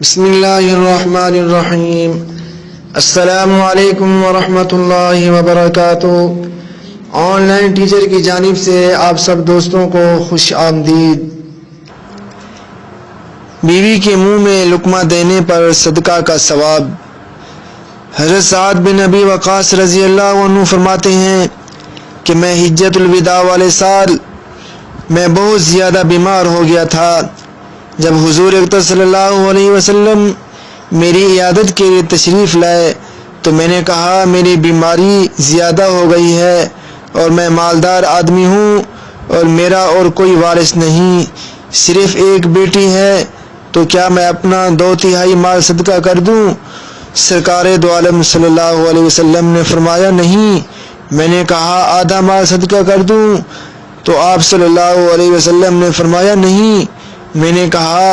بسم اللہ الرحمن الرحیم۔ السلام علیکم ورحمۃ اللہ وبرکاتہ۔ آن لائن ٹیچر کی جانب سے آپ سب دوستوں کو خوش آمدید۔ بیوی کے منہ میں لقمہ دینے پر صدقہ کا ثواب۔ حضرت سعد بن ابی وقاص رضی اللہ عنہ فرماتے ہیں کہ میں حجۃ الوداع والے سال میں بہت زیادہ بیمار ہو گیا تھا۔ جب حضور اکرم صلی اللہ علیہ وسلم میری عیادت کے لیے تشریف لائے تو میں نے کہا میری بیماری زیادہ ہو گئی ہے اور میں مالدار آدمی ہوں اور میرا اور کوئی وارث نہیں، صرف ایک بیٹی ہے، تو کیا میں اپنا 2/3 مال صدقہ کر دوں؟ سرکار دو عالم صلی اللہ علیہ وسلم نے فرمایا نہیں۔ میں نے کہا آدھا مال صدقہ کر دوں؟ تو آپ صلی اللہ علیہ وسلم نے فرمایا نہیں۔ میں نے کہا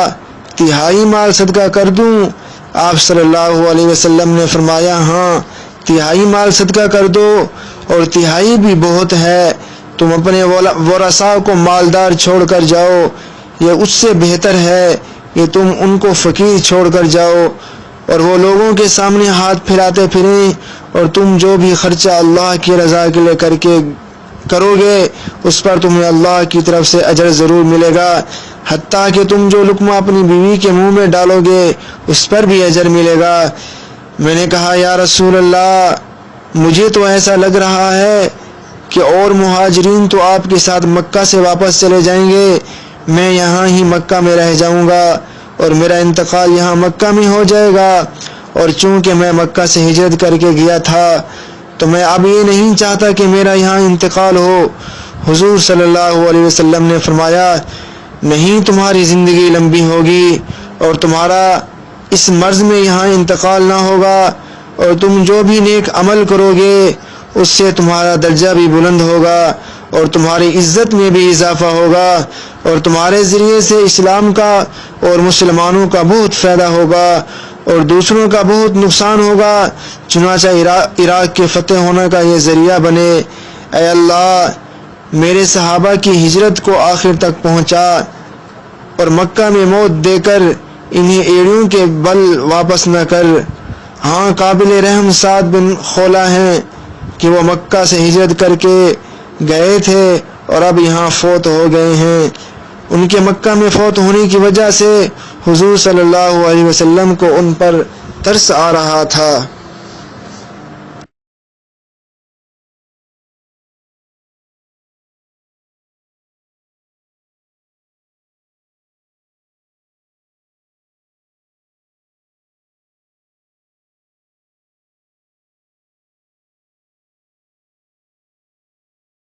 1/3 مال صدقہ کر دوں؟ آپ صلی اللہ علیہ وسلم نے فرمایا ہاں 1/3 مال صدقہ کر دو، اور 1/3 بھی بہت ہے، تم اپنے ورثاء کو مالدار چھوڑ کر جاؤ، یہ اس سے بہتر ہے کہ تم ان کو فقیر چھوڑ کر جاؤ اور وہ لوگوں کے سامنے ہاتھ پھیلاتے پھریں، اور تم جو بھی خرچہ اللہ کی رضا کے لیے کرو گے اس پر تمہیں اللہ کی طرف سے اجر ضرور ملے گا، حتیٰ کہ تم جو لقمہ اپنی بیوی کے منہ میں ڈالو گے اس پر بھی اجر ملے گا۔ میں نے کہا یا رسول اللہ، مجھے تو ایسا لگ رہا ہے کہ اور مہاجرین تو آپ کے ساتھ مکہ سے واپس چلے جائیں گے، میں یہاں ہی مکہ میں رہ جاؤں گا اور میرا انتقال یہاں مکہ میں ہو جائے گا، اور چونکہ میں مکہ سے ہجرت کر کے گیا تھا تو میں اب یہ نہیں چاہتا کہ میرا یہاں انتقال ہو۔ حضور صلی اللہ علیہ وسلم نے فرمایا نہیں، تمہاری زندگی لمبی ہوگی اور تمہارا اس مرض میں یہاں انتقال نہ ہوگا، اور تم جو بھی نیک عمل کرو گے اس سے تمہارا درجہ بھی بلند ہوگا اور تمہاری عزت میں بھی اضافہ ہوگا، اور تمہارے ذریعے سے اسلام کا اور مسلمانوں کا بہت فائدہ ہوگا اور دوسروں کا بہت نقصان ہوگا، چنانچہ عراق کے فتح ہونے کا یہ ذریعہ بنے۔ اے اللہ، میرے صحابہ کی ہجرت کو آخر تک پہنچا اور مکہ میں موت دے کر انہیں ایڑیوں کے بل واپس نہ کر۔ ہاں، قابل رحم سعد بن خولہ ہیں کہ وہ مکہ سے ہجرت کر کے گئے تھے اور اب یہاں فوت ہو گئے ہیں۔ ان کے مکہ میں فوت ہونے کی وجہ سے حضور صلی اللہ علیہ وسلم کو ان پر ترس آ رہا تھا۔